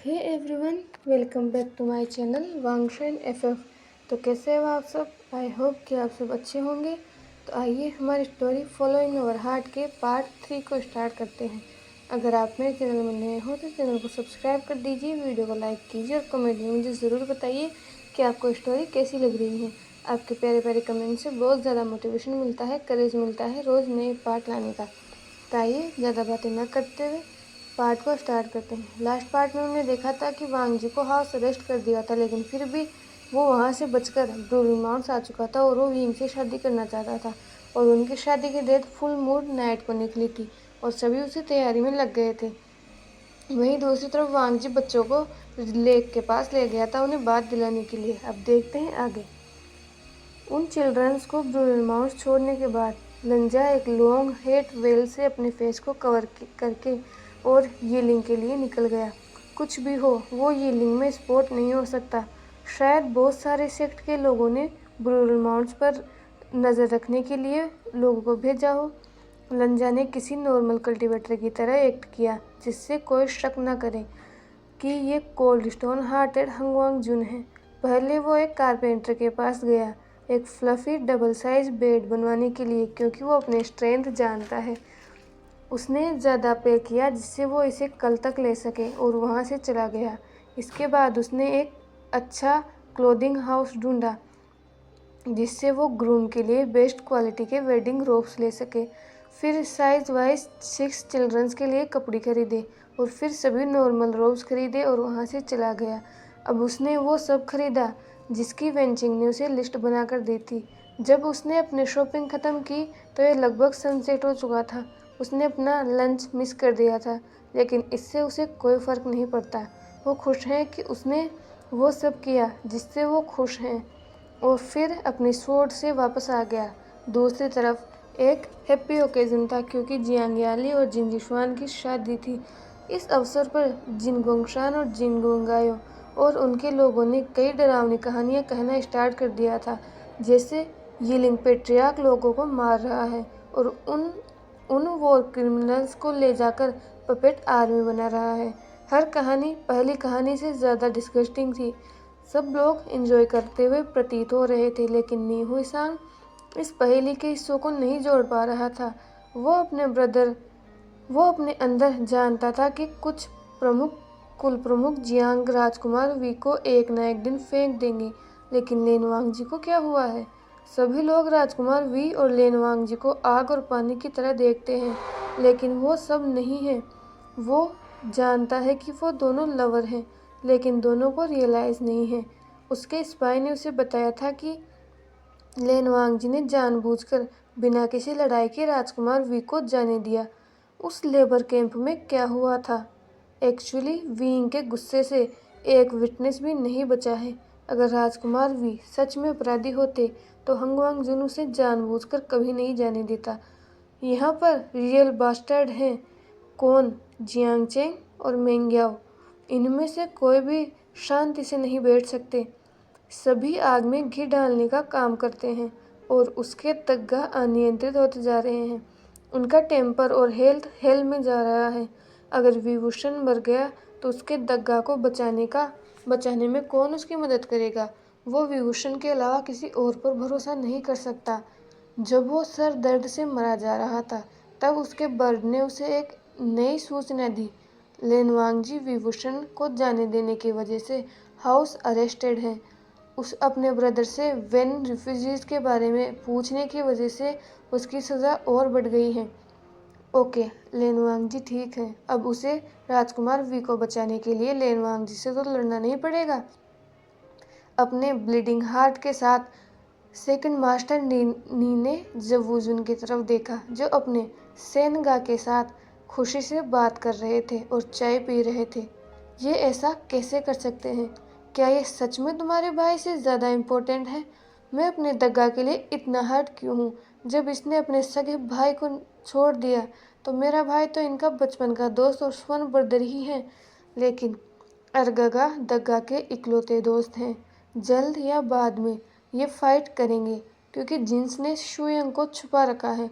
Hey everyone, welcome back to my channel वांगशन FF. तो कैसे हो आप सब? आई होप कि आप सब अच्छे होंगे। तो आइए हमारी स्टोरी फॉलोइंग अवर हार्ट के पार्ट 3 को स्टार्ट करते हैं। अगर आप मेरे चैनल में नए हो तो चैनल को सब्सक्राइब कर दीजिए, वीडियो को लाइक कीजिए और कमेंट में मुझे ज़रूर बताइए कि आपको स्टोरी कैसी लग रही है। आपके प्यारे प्यारे कमेंट से बहुत ज़्यादा मोटिवेशन मिलता है, करेज मिलता है रोज़ नए पार्ट लाने का। तो आइए ज़्यादा बातें न करते हुए पार्ट को स्टार्ट करते हैं। लास्ट पार्ट में हमने देखा था कि वांग जी को हाउस अरेस्ट कर दिया था, लेकिन फिर भी वो वहाँ से बचकर ब्रूनो माउंट्स आ चुका था और वो विंग से शादी करना चाहता था। और उनकी शादी की डेट फुल मून नाइट को निकली थी और सभी उसी तैयारी में लग गए थे। वहीं दूसरी तरफ वांग जी बच्चों को लेक के पास ले गया था उन्हें बात दिलाने के लिए। अब देखते हैं आगे। उन चिल्ड्रंस को ब्रूनो माउंट्स छोड़ने के बाद लंजा एक लॉन्ग हेट वेल से अपने फेस को कवर करके और यीलिंग के लिए निकल गया। कुछ भी हो, वो यीलिंग में स्पॉट नहीं हो सकता। शायद बहुत सारे सेक्ट के लोगों ने ब्रूनो माउंट्स पर नज़र रखने के लिए लोगों को भेजा हो। लंजा ने किसी नॉर्मल कल्टीवेटर की तरह एक्ट किया, जिससे कोई शक न करे कि ये कोल्ड स्टोन हार्टेड हंगवांग जुन है। पहले वो एक कारपेंटर के पास गया, एक फ्लफी डबल साइज बेड बनवाने के लिए, क्योंकि वो अपने स्ट्रेंथ जानता है। उसने ज़्यादा पे किया जिससे वो इसे कल तक ले सके और वहाँ से चला गया। इसके बाद उसने एक अच्छा क्लोथिंग हाउस ढूंढा जिससे वो ग्रूम के लिए बेस्ट क्वालिटी के वेडिंग रोब्स ले सके। फिर साइज वाइज 6 चिल्ड्रंस के लिए कपड़े खरीदे और फिर सभी नॉर्मल रोब्स खरीदे और वहाँ से चला गया। अब उसने वो सब खरीदा जिसकी वेंचिंग ने उसे लिस्ट बनाकर दी थी। जब उसने अपनी शॉपिंग ख़त्म की तो ये लगभग सनसेट हो चुका था। उसने अपना लंच मिस कर दिया था, लेकिन इससे उसे कोई फ़र्क नहीं पड़ता। वो खुश है कि उसने वो सब किया जिससे वो खुश हैं और फिर अपनी सोच से वापस आ गया। दूसरी तरफ एक हैप्पी ओकेजन था क्योंकि जियांग याली और जिन जिशुआन की शादी थी। इस अवसर पर जिन गोंगशान और जिन गोंगायो और उनके लोगों ने कई डरावनी कहानियां कहना स्टार्ट कर दिया था, जैसे यिलिंग पेट्रियार्क लोगों को मार रहा है और उन वॉर क्रिमिनल्स को ले जाकर पपेट आर्मी बना रहा है। हर कहानी पहली कहानी से ज़्यादा डिस्गस्टिंग थी। सब लोग एंजॉय करते हुए प्रतीत हो रहे थे, लेकिन नी हुई सांग इस पहेली के हिस्सों को नहीं जोड़ पा रहा था। वो अपने अंदर जानता था कि कुछ कुल प्रमुख जियांग राजकुमार वी को एक न एक दिन फेंक देंगे, लेकिन लेनवांग जी को क्या हुआ है? सभी लोग राजकुमार वी और लेनवांग जी को आग और पानी की तरह देखते हैं, लेकिन वो सब नहीं है। वो जानता है कि वो दोनों लवर हैं, लेकिन दोनों को रियलाइज़ नहीं है। उसके स्पाई ने उसे बताया था कि लेनवांग जी ने जानबूझकर बिना किसी लड़ाई के राजकुमार वी को जाने दिया। उस लेबर कैंप में क्या हुआ था? एक्चुअली वीइंग के गुस्से से एक विटनेस भी नहीं बचा है। अगर राजकुमार वी सच में अपराधी होते तो हंगवांग जुन उसे जानबूझकर कभी नहीं जाने देता। यहाँ पर रियल बास्टर्ड हैं कौन? जियांग चेंग और मेंग्याओ। इनमें से कोई भी शांति से नहीं बैठ सकते। सभी आग में घी डालने का काम करते हैं और उसके तग्गा अनियंत्रित होते जा रहे हैं। उनका टेम्पर और हेल्थ हेल में जा रहा है। अगर विभूषण मर गया तो उसके दग्गा को बचाने में कौन उसकी मदद करेगा? वो विभूषण के अलावा किसी और पर भरोसा नहीं कर सकता। जब वो सर दर्द से मरा जा रहा था तब उसके बर्ड ने उसे एक नई सूचना दी। लेनवांग जी विभूषण को जाने देने की वजह से हाउस अरेस्टेड है। उस अपने ब्रदर से वेन रिफ्यूजीज के बारे में पूछने की वजह से उसकी सज़ा और बढ़ गई है। ओके, लेनवांग जी ठीक है। अब उसे राजकुमार वी को बचाने के लिए लेनवांग जी से तो लड़ना नहीं पड़ेगा। अपने ब्लीडिंग हार्ट के साथ सेकंड मास्टर नी ने जवूजुन की तरफ देखा, जो अपने सेनगा के साथ खुशी से बात कर रहे थे और चाय पी रहे थे। ये ऐसा कैसे कर सकते हैं? क्या ये सच में तुम्हारे भाई से ज़्यादा इम्पोर्टेंट है? मैं अपने दग्गा के लिए इतना हर्ट क्यों हूँ? जब इसने अपने सगे भाई को छोड़ दिया तो मेरा भाई तो इनका बचपन का दोस्त और स्वर्ण ब्रदर ही है, लेकिन अरगगा दग्गा के इकलौते दोस्त हैं। जल्द या बाद में ये फाइट करेंगे क्योंकि जिन्स ने शुयंग को छुपा रखा है।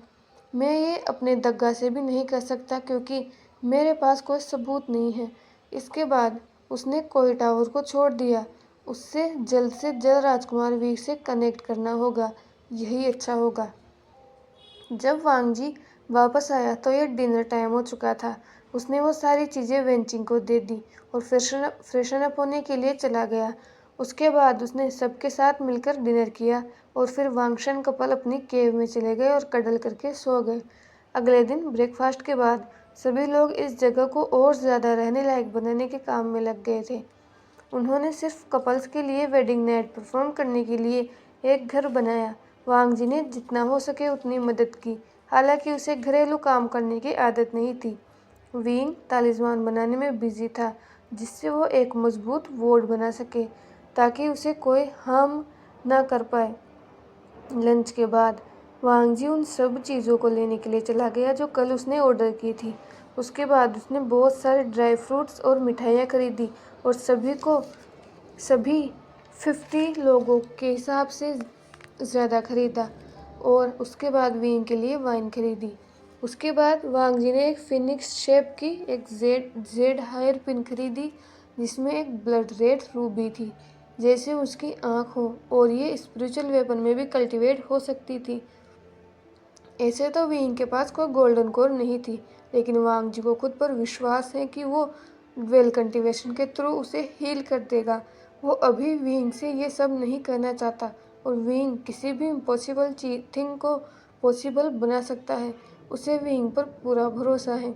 मैं ये अपने दग्गा से भी नहीं कर सकता क्योंकि मेरे पास कोई सबूत नहीं है। इसके बाद उसने कोई टावर को छोड़ दिया। उससे जल्द राजकुमार वीर से कनेक्ट करना होगा, यही अच्छा होगा। जब वांग जी वापस आया तो यह डिनर टाइम हो चुका था। उसने वो सारी चीज़ें वेंचिंग को दे दी और फ्रेशन अप होने के लिए चला गया। उसके बाद उसने सबके साथ मिलकर डिनर किया और फिर वांगशन कपल अपनी केव में चले गए और कडल करके सो गए। अगले दिन ब्रेकफास्ट के बाद सभी लोग इस जगह को और ज़्यादा रहने लायक बनाने के काम में लग गए थे। उन्होंने सिर्फ कपल्स के लिए वेडिंग नाइट परफॉर्म करने के लिए एक घर बनाया। वांग जी ने जितना हो सके उतनी मदद की, हालांकि उसे घरेलू काम करने की आदत नहीं थी। विंग तालिस्मान बनाने में बिजी था, जिससे वो एक मजबूत वॉर्ड बना सके ताकि उसे कोई हार्म ना कर पाए। लंच के बाद वांग जी उन सब चीज़ों को लेने के लिए चला गया जो कल उसने ऑर्डर की थी। उसके बाद उसने बहुत सारे ड्राई फ्रूट्स और मिठाइयाँ खरीदी और सभी 50 लोगों के हिसाब से ज़्यादा खरीदा और उसके बाद विंग के लिए वाइन खरीदी। उसके बाद वांग जी ने एक फिनिक्स शेप की एक जेड हायर पिन खरीदी, जिसमें एक ब्लड रेड रूबी थी जैसे उसकी आँख हो, और ये स्पिरिचुअल वेपन में भी कल्टीवेट हो सकती थी। ऐसे तो विंग के पास कोई गोल्डन कोर नहीं थी, लेकिन वांग जी को खुद पर विश्वास है कि वो वेल कल्टीवेशन के थ्रू उसे हील कर देगा। वो अभी विंग से ये सब नहीं करना चाहता और विंग किसी भी इम्पॉसिबल थिंग को पॉसिबल बना सकता है। उसे विंग पर पूरा भरोसा है।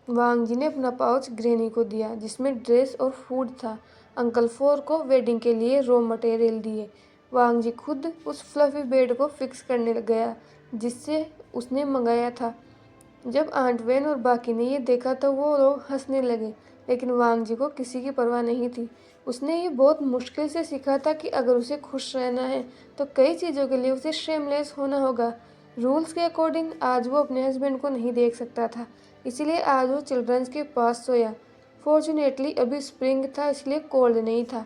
वांग जी ने अपना पाउच ग्रैनी को दिया जिसमें ड्रेस और फूड था। अंकल फोर को वेडिंग के लिए रॉ मटेरियल दिए। वांग जी खुद उस फ्लफी बेड को फिक्स करने लग गया जिससे उसने मंगाया था। जब आंट वेन और बाकी ने ये देखा तो वो लोग हंसने लगे, लेकिन वांग जी को किसी की परवाह नहीं थी। उसने ये बहुत मुश्किल से सीखा था कि अगर उसे खुश रहना है तो कई चीज़ों के लिए उसे शेमलेस होना होगा। रूल्स के अकॉर्डिंग आज वो अपने हस्बैंड को नहीं देख सकता था, इसीलिए आज वो चिल्ड्रंस के पास सोया। फॉर्चुनेटली अभी स्प्रिंग था, इसलिए कोल्ड नहीं था।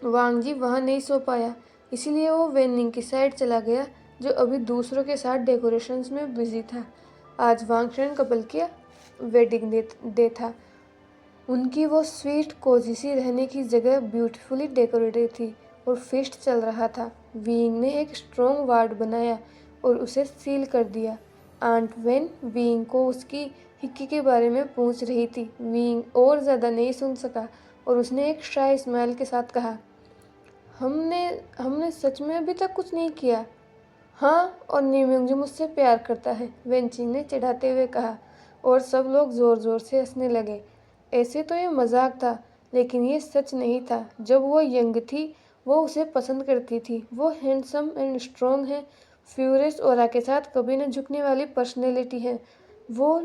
वांग जी वहाँ नहीं सो पाया, इसीलिए वो वेनिंग की साइड चला गया जो अभी दूसरों के साथ डेकोरेशंस में बिजी था। आज वांगशन कपल के वेडिंग डे था। उनकी वो स्वीट कोजी सी रहने की जगह ब्यूटीफुली डेकोरेटेड थी और feast चल रहा था। विंग ने एक स्ट्रॉन्ग वार्ड बनाया और उसे सील कर दिया। आंट वेन विंग को उसकी हिक्की के बारे में पूछ रही थी। विंग और ज़्यादा नहीं सुन सका और उसने एक शाय स्माइल के साथ कहा, हमने हमने सच में अभी तक कुछ नहीं किया। हाँ, और नीम्योंग जी मुझसे प्यार करता है, वेंचिंग ने चिढ़ाते हुए कहा और सब लोग ज़ोर ज़ोर से हंसने लगे। ऐसे तो ये मजाक था, लेकिन ये सच नहीं था। जब वो यंग थी वो उसे पसंद करती थी। वो हैंडसम एंड स्ट्रॉन्ग है, फ्यूरियस ऑरा के साथ कभी न झुकने वाली पर्सनैलिटी है। वो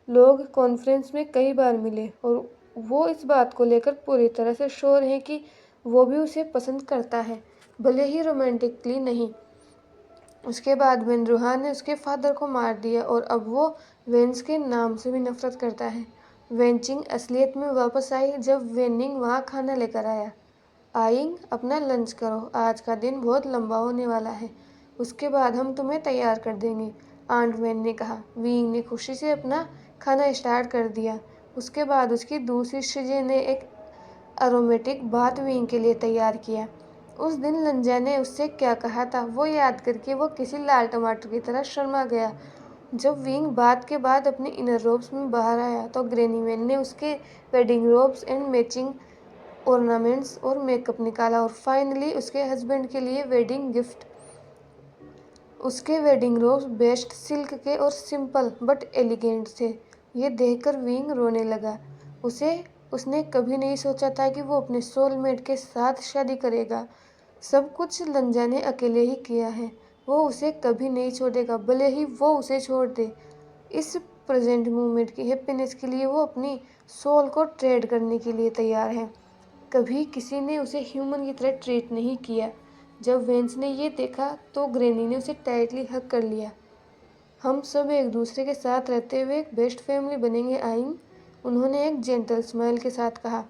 लोग कॉन्फ्रेंस में कई बार मिले और वो इस बात को लेकर पूरी तरह से श्योर हैं कि वो भी उसे पसंद करता है, भले ही रोमांटिकली नहीं। उसके बाद वेन रूहान ने उसके फादर को मार दिया और अब वो वेंस के नाम से भी नफरत करता है। वेंचिंग असलियत में वापस आई जब वेनिंग वहाँ खाना लेकर आया। आइंग, अपना लंच करो, आज का दिन बहुत लंबा होने वाला है, उसके बाद हम तुम्हें तैयार कर देंगे, आंट वेन ने कहा। विंग ने खुशी से अपना खाना स्टार्ट कर दिया। उसके बाद उसकी दूसरी शिजे ने एक अरोमेटिक बाथ विंग के लिए तैयार किया। उस दिन लंजा ने उससे क्या कहा था वो याद करके वो किसी लाल टमाटर की तरह शर्मा गया। जब विंग बात के बाद अपने इनर रोब्स में बाहर आया तो ग्रैनी मैन ने उसके wedding ropes and matching ornaments और मेकअप निकाला और फाइनली उसके हस्बैंड के लिए वेडिंग गिफ्ट। उसके वेडिंग रोब्स बेस्ट सिल्क के और सिंपल बट एलिगेंट थे। ये देखकर विंग रोने लगा। उसने कभी नहीं सोचा था कि वो अपने सोलमेट के साथ शादी करेगा। सब कुछ लंजा ने अकेले ही किया है। वो उसे कभी नहीं छोड़ेगा, भले ही वो उसे छोड़ दे। इस प्रेजेंट मोमेंट की हैप्पीनेस के लिए वो अपनी सोल को ट्रेड करने के लिए तैयार है। कभी किसी ने उसे ह्यूमन की तरह ट्रीट नहीं किया। जब वेंस ने ये देखा तो ग्रैनी ने उसे टाइटली हग कर लिया। हम सब एक दूसरे के साथ रहते हुए एक बेस्ट फैमिली बनेंगे आइंग, उन्होंने एक जेंटल स्माइल के साथ कहा।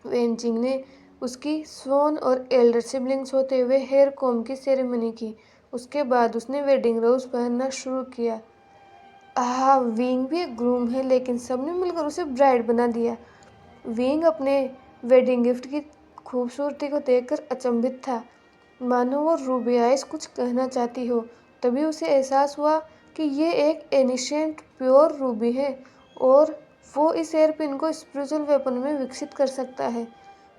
वेंचिंग ने उसकी स्वॉन और एल्डर सिबलिंग्स होते हुए हेयर कॉम की सेरेमनी की। उसके बाद उसने वेडिंग रोज पहनना शुरू किया। विंग भी एक ग्रूम है, लेकिन सबने मिलकर उसे ब्राइड बना दिया। विंग अपने वेडिंग गिफ्ट की खूबसूरती को देखकर अचंभित था, मानो वो रूबी आइस कुछ कहना चाहती हो। तभी उसे एहसास हुआ कि ये एक एनिशिएंट प्योर रूबी है और वो इस एयरपिन को स्पिरिचुअल वेपन में विकसित कर सकता है।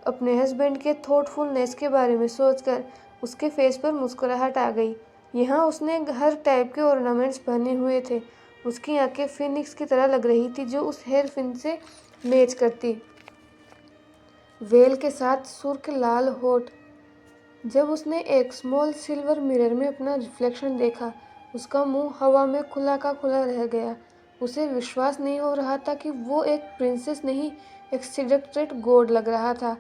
अपने हस्बैंड के थॉटफुलनेस के बारे में सोचकर उसके फेस पर मुस्कुराहट आ गई। यहाँ उसने हर टाइप के ऑर्नामेंट्स पहने हुए थे। उसकी आंखें फिनिक्स की तरह लग रही थी, जो उस हेयर पिन से मैच करती। वेल के साथ सुर्ख लाल होठ। जब उसने एक स्मॉल सिल्वर मिरर में अपना रिफ्लेक्शन देखा, उसका मुंह हवा में खुला का खुला रह गया। उसे विश्वास नहीं हो रहा था कि वो एक प्रिंसेस नहीं, एक सिडक्टेड गॉड लग रहा था।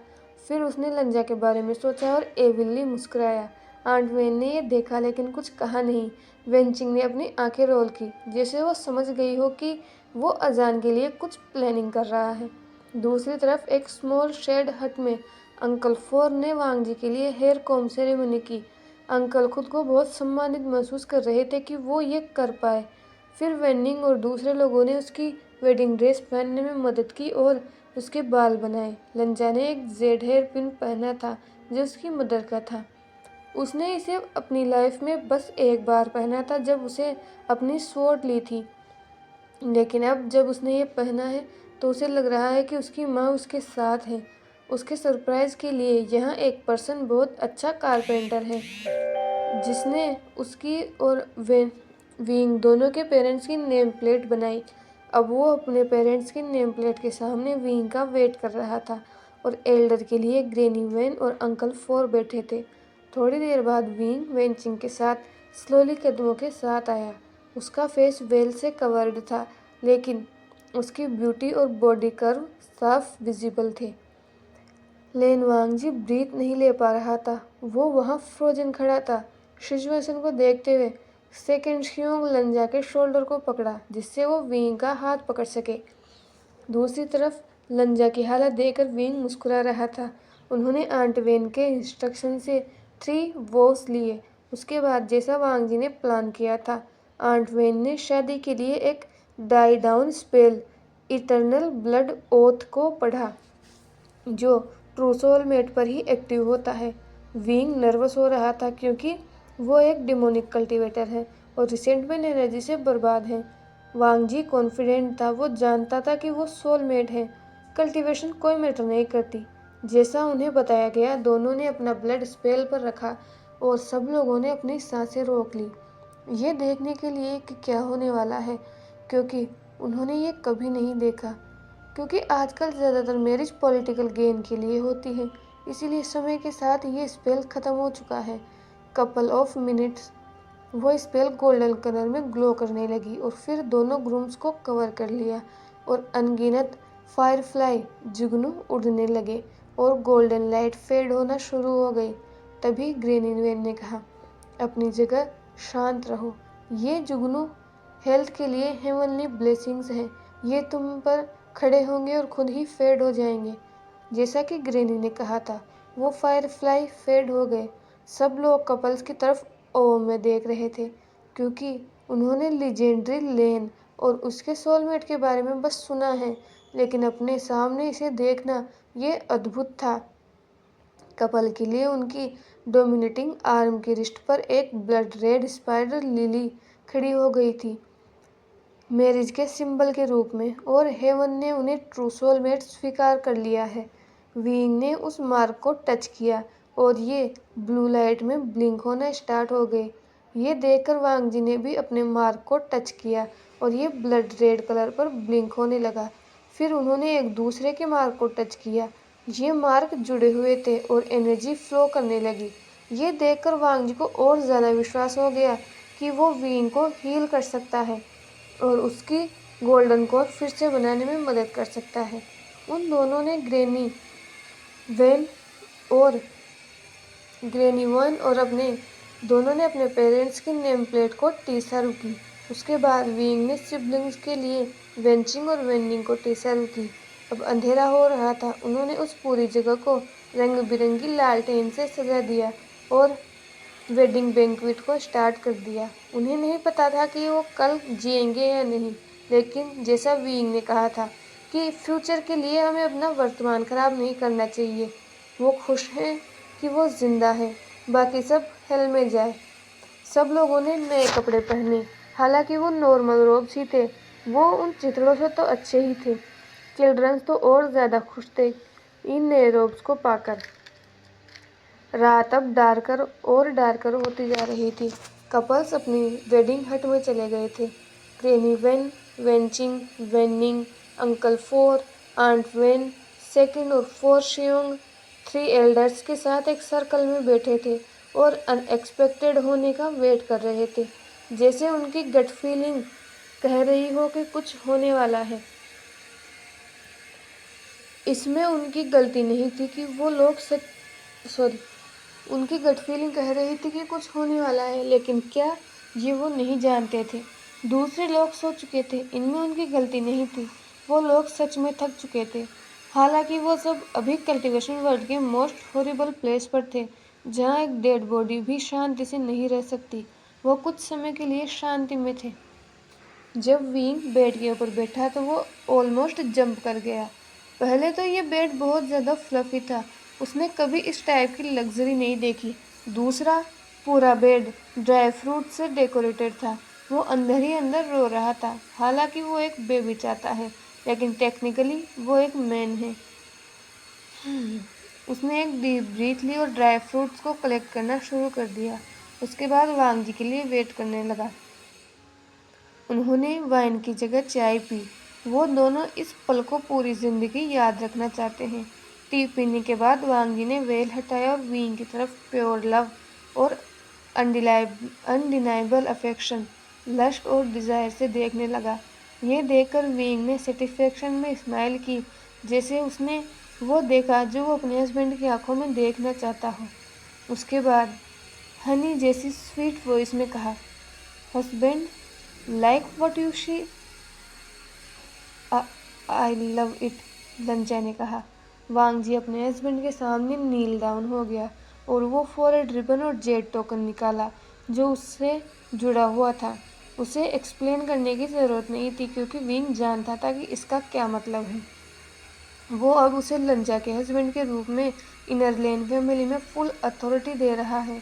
फिर उसने लंजा के बारे में सोचा और एविली मुस्कुराया। आंट वेन ने यह देखा लेकिन कुछ कहा नहीं। वेंचिंग ने अपनी आंखें रोल की, जैसे वो समझ गई हो कि वो अजान के लिए कुछ प्लानिंग कर रहा है। दूसरी तरफ एक स्मॉल शेड हट में अंकल फोर ने वांग जी के लिए हेयर कॉम सेरेमनी की। अंकल खुद को बहुत सम्मानित महसूस कर रहे थे कि वो ये कर पाए। फिर वेनिंग और दूसरे लोगों ने उसकी वेडिंग ड्रेस पहनने में मदद की और उसके बाल बनाए। लंजा ने एक जेड हेयर पिन पहना था जो उसकी मदर का था। उसने इसे अपनी लाइफ में बस एक बार पहना था, जब उसे अपनी स्वॉर्ड ली थी, लेकिन अब जब उसने ये पहना है तो उसे लग रहा है कि उसकी माँ उसके साथ है। उसके सरप्राइज के लिए यहाँ एक पर्सन बहुत अच्छा कारपेंटर है, जिसने उसकी और विंग दोनों के पेरेंट्स की नेम प्लेट बनाई। अब वो अपने पेरेंट्स की नेम प्लेट के सामने विंग का वेट कर रहा था और एल्डर के लिए ग्रैनी वैन और अंकल फोर बैठे थे। थोड़ी देर बाद विंग वेंचिंग के साथ स्लोली कदमों के साथ आया। उसका फेस वेल से कवर्ड था, लेकिन उसकी ब्यूटी और बॉडी कर्व साफ विजिबल थे। लेन वांगजी ब्रीथ नहीं ले पा रहा था। वो वहाँ फ्रोजन खड़ा था। सिचुएशन को देखते हुए सेकेंड शियोंग लंजा के शोल्डर को पकड़ा, जिससे वो विंग का हाथ पकड़ सके। दूसरी तरफ लंजा की हालत देखकर विंग मुस्कुरा रहा था। उन्होंने आंट वेन के इंस्ट्रक्शन से 3 वोस लिए। उसके बाद जैसा वांग जी ने प्लान किया था, आंट वेन ने शादी के लिए एक die down spell eternal blood oath को पढ़ा, जो ट्रू सोलमेट पर ही एक्टिव होता है। विंग नर्वस हो रहा था क्योंकि वो एक डिमोनिक कल्टीवेटर है और रिसेंटमेंट एनर्जी से बर्बाद है। वांग जी कॉन्फिडेंट था। वो जानता था कि वो सोलमेट है। कल्टीवेशन कोई मैटर नहीं करती। जैसा उन्हें बताया गया, दोनों ने अपना ब्लड स्पेल पर रखा और सब लोगों ने अपनी सांसें रोक ली, ये देखने के लिए कि क्या होने वाला है, क्योंकि उन्होंने ये कभी नहीं देखा। क्योंकि आजकल ज़्यादातर मैरिज पॉलिटिकल गेन के लिए होती है, इसीलिए समय के साथ ये स्पेल ख़त्म हो चुका है। कपल ऑफ मिनट्स वो स्पेल गोल्डन कलर में ग्लो करने लगी और फिर दोनों ग्रूम्स को कवर कर लिया और अनगिनत फायरफ्लाई जुगनू उड़ने लगे और गोल्डन लाइट फेड होना शुरू हो गई। तभी ग्रेनिनवेन ने कहा, अपनी जगह शांत रहो। ये जुगनू हेल्थ के लिए हेवनली ब्लेसिंग्स हैं। ये तुम पर खड़े होंगे और खुद ही फेड हो जाएंगे। जैसा कि ग्रेनी ने कहा था, वो फायरफ्लाई फेड हो गए। सब लोग कपल्स की तरफ ओ में देख रहे थे, क्योंकि उन्होंने लीजेंडरी लेन और उसके सोलमेट के बारे में बस सुना है, लेकिन अपने सामने इसे देखना ये अद्भुत था। कपल के लिए उनकी डोमिनेटिंग आर्म की रिस्ट पर एक ब्लड रेड स्पाइडर लिली खड़ी हो गई थी, मैरिज के सिंबल के रूप में, और हेवन ने उन्हें ट्रू सोलमेट स्वीकार कर लिया है। विंग ने उस मार्क को टच किया और ये ब्लू लाइट में ब्लिंक होना स्टार्ट हो गए। ये देखकर वांग जी ने भी अपने मार्क को टच किया और ये ब्लड रेड कलर पर ब्लिंक होने लगा। फिर उन्होंने एक दूसरे के मार्क को टच किया। ये मार्क जुड़े हुए थे और एनर्जी फ्लो करने लगी। ये देखकर वांग जी को और ज़्यादा विश्वास हो गया कि वो विंग को हील कर सकता है और उसकी गोल्डन कोर फिर से बनाने में मदद कर सकता है। उन दोनों ने वैन और ग्रेनी वन और दोनों ने अपने पेरेंट्स की नेम प्लेट को टीसा रुकी। उसके बाद विंग ने सिबलिंग्स के लिए वेंचिंग और वेंडिंग को टीसा रुकी। अब अंधेरा हो रहा था। उन्होंने उस पूरी जगह को रंग बिरंगी लालटेन से सजा दिया और वेडिंग बैंक्वेट को स्टार्ट कर दिया। उन्हें नहीं पता था कि वो कल जिएंगे या नहीं, लेकिन जैसा वीइंग ने कहा था कि फ्यूचर के लिए हमें अपना वर्तमान खराब नहीं करना चाहिए। वो खुश हैं कि वो जिंदा है, बाकी सब हेल में जाए। सब लोगों ने नए कपड़े पहने, हालांकि वो नॉर्मल रोब्स ही थे। वो उन चित्रों से तो अच्छे ही थे। चिल्ड्रंस तो और ज़्यादा खुश थे इन नए रोब्स को पाकर। रात अब डार्कर और डार्कर होती जा रही थी। कपल्स अपनी वेडिंग हट में चले गए थे। ग्रैनी वेन, वेंचिंग, वेनिंग, uncle four, aunt Wen, second और फोर शियोंग 3 एल्डर्स के साथ एक सर्कल में बैठे थे और अनएक्सपेक्टेड होने का वेट कर रहे थे, जैसे उनकी गट फीलिंग कह रही हो कि कुछ होने वाला है। इसमें उनकी गलती नहीं थी कि वो लोग उनकी गट फीलिंग कह रही थी कि कुछ होने वाला है, लेकिन क्या, ये वो नहीं जानते थे। दूसरे लोग सो चुके थे, इनमें उनकी गलती नहीं थी। वो लोग सच में थक चुके थे। हालांकि वो सब अभी कल्टीवेशन वर्ल्ड के मोस्ट हॉरिबल प्लेस पर थे, जहाँ एक डेड बॉडी भी शांति से नहीं रह सकती। वो कुछ समय के लिए शांति में थे। जब विंग बेड के ऊपर बैठा तो वो ऑलमोस्ट जंप कर गया। पहले तो ये बेड बहुत ज़्यादा फ्लफी था। उसने कभी इस टाइप की लग्जरी नहीं देखी। दूसरा, पूरा बेड ड्राई फ्रूट से डेकोरेटेड था। वो अंदर ही अंदर रो रहा था। हालांकि वो एक बेबी चाहता है, लेकिन टेक्निकली वो एक मैन है। उसने एक डीप ब्रीथ ली और ड्राई फ्रूट्स को कलेक्ट करना शुरू कर दिया। उसके बाद वांग जी के लिए वेट करने लगा। उन्होंने वाइन की जगह चाय पी। वो दोनों इस पल को पूरी जिंदगी याद रखना चाहते हैं। टी पीने के बाद वांग जी ने वेल हटाया और वीइंग की तरफ प्योर लव और अनडिनाइबल अफेक्शन, लस्ट और डिजायर से देखने लगा। ये देखकर वीइंग ने सेटिस्फेक्शन में स्माइल की, जैसे उसने वो देखा जो वो अपने हस्बैंड की आंखों में देखना चाहता हो। उसके बाद हनी जैसी स्वीट वॉइस में कहा, husband, like what you she, I love it, लंचा ने कहा। वांग जी अपने हस्बैंड के सामने नील डाउन हो गया और वो फॉरहेड रिबन और जेड टोकन निकाला जो उससे जुड़ा हुआ था। उसे एक्सप्लेन करने की ज़रूरत नहीं थी, क्योंकि विंग जानता था कि इसका क्या मतलब है। वो अब उसे लंचा के हस्बैंड के रूप में इनर लेन फैमिली में फुल अथॉरिटी दे रहा है।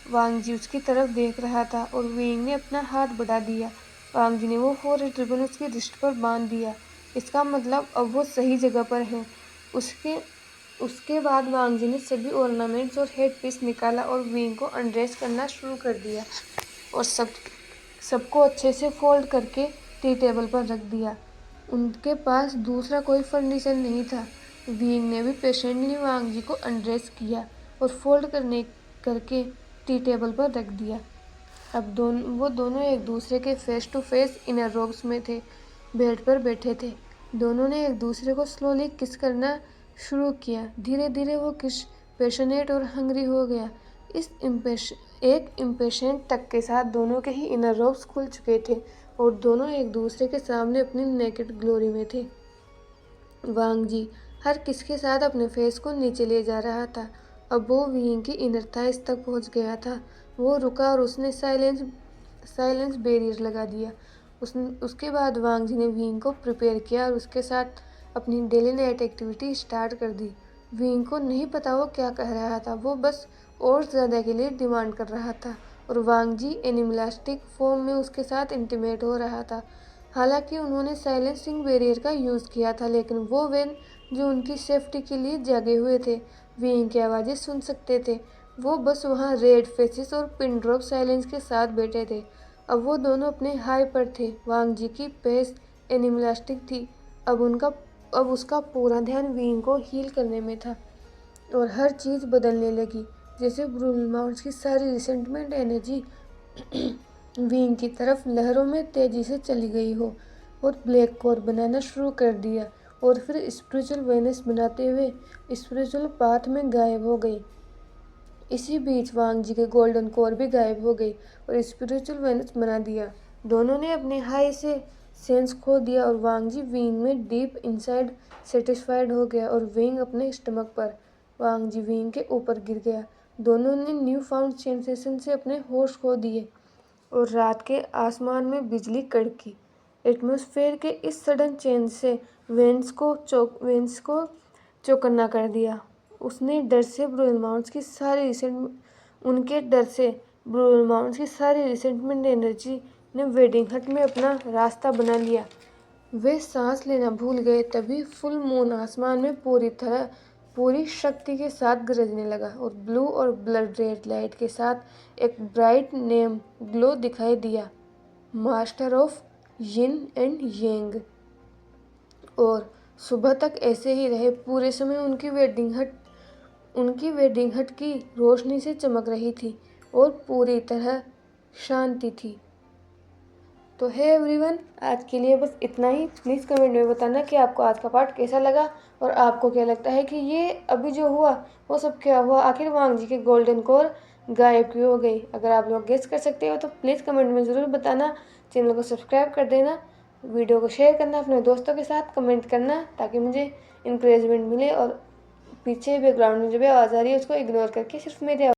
वांग जी उसकी तरफ देख रहा था और विंग ने अपना हाथ बढ़ा दिया। वांग जी ने वो फॉरहेड रिबन उसकी रिस्ट पर बांध दिया। इसका मतलब अब वो सही जगह पर है। उसके उसके बाद वांग जी ने सभी ऑर्नामेंट्स और हेड पीस निकाला और विंग को अनड्रेस करना शुरू कर दिया और सबको अच्छे से फोल्ड करके टी टेबल पर रख दिया। उनके पास दूसरा कोई फर्नीचर नहीं था। विंग ने भी पेशेंटली वांग जी को अनड्रेस किया और फोल्ड करके टी टेबल पर रख दिया। अब वो दोनों एक दूसरे के face to face inner robes में थे, बेड पर बैठे थे। दोनों ने एक दूसरे को स्लोली किस करना शुरू किया। धीरे धीरे वो किस पैशनेट और हंग्री हो गया। एक इम्पेशेंट तक के साथ दोनों के ही इनर रोब्स खुल चुके थे और दोनों एक दूसरे के सामने अपनी नेकेड ग्लोरी में थे। वांग जी हर किस के साथ अपने फेस को नीचे ले जा रहा था। अब वो विंग की इनर थाइस तक पहुंच गया था। वो रुका और उसने साइलेंस बैरियर लगा दिया। उसके बाद वांग जी ने विंग को प्रिपेयर किया और उसके साथ अपनी डेली नाइट एक्टिविटी स्टार्ट कर दी। विंग को नहीं पता वो क्या कह रहा था, वो बस और ज़्यादा के लिए डिमांड कर रहा था और वांग जी एनिमलास्टिक फॉर्म में उसके साथ इंटीमेट हो रहा था। हालांकि उन्होंने साइलेंसिंग बैरियर का यूज़ किया था, लेकिन वो वेन जो उनकी सेफ्टी के लिए जागे हुए थे, वे इनकी आवाज़ें सुन सकते थे। वो बस वहाँ रेड फेसिस और पिन ड्रॉप साइलेंस के साथ बैठे थे। अब वो दोनों अपने हाई पर थे। वांग जी की पेस एनिमलास्टिक थी। अब उसका पूरा ध्यान विंग को हील करने में था और हर चीज़ बदलने लगी, जैसे ब्रूनो मार्स की सारी रिसेंटमेंट एनर्जी विंग की तरफ लहरों में तेजी से चली गई हो और ब्लैक कोर बनाना शुरू कर दिया और फिर स्पिरिचुअल वेनेस बनाते हुए स्पिरिचुअल पाथ में गायब हो गई। इसी बीच वांग जी के गोल्डन कोर भी गायब हो गई और स्पिरिचुअल वेनेस बना दिया। दोनों ने अपने हाई से सेंस खो दिया और वांग जी विंग में डीप इनसाइड सेटिस्फाइड हो गया और विंग अपने स्टमक पर, वांग जी विंग के ऊपर गिर गया। दोनों ने न्यू फाउंड सेंसेशन से अपने होश खो दिए और रात के आसमान में बिजली कड़की। एटमॉस्फेयर के इस सडन चेंज से वेंस को चौकन्ना कर दिया। उसने डर से ब्रूअल माउंट्स की सारी रिसेंटमेंट एनर्जी ने वेडिंग हट में अपना रास्ता बना लिया। वे सांस लेना भूल गए। तभी फुल मून आसमान में पूरी शक्ति के साथ गरजने लगा और ब्लू और ब्लड रेड लाइट के साथ एक ब्राइट नेम ग्लो दिखाई दिया, master of yin and Young. और सुबह तक ऐसे ही रहे। पूरे समय उनकी वेडिंग हट की रोशनी से चमक रही थी और पूरी तरह शांति थी। तो है एवरीवन, आज के लिए बस इतना ही। प्लीज़ कमेंट में बताना कि आपको आज का पार्ट कैसा लगा और आपको क्या लगता है कि ये अभी जो हुआ वो सब क्या हुआ, आखिर वांग जी के गोल्डन कोर गायब क्यों हो गई। अगर आप लोग गेस कर सकते हो तो प्लीज़ कमेंट में ज़रूर बताना। चैनल को सब्सक्राइब कर देना, वीडियो को शेयर करना अपने दोस्तों के साथ, कमेंट करना ताकि मुझे इंकरेजमेंट मिले। और पीछे बैकग्राउंड में जो भी आवाज़ आ रही है उसको इग्नोर करके सिर्फ मेरे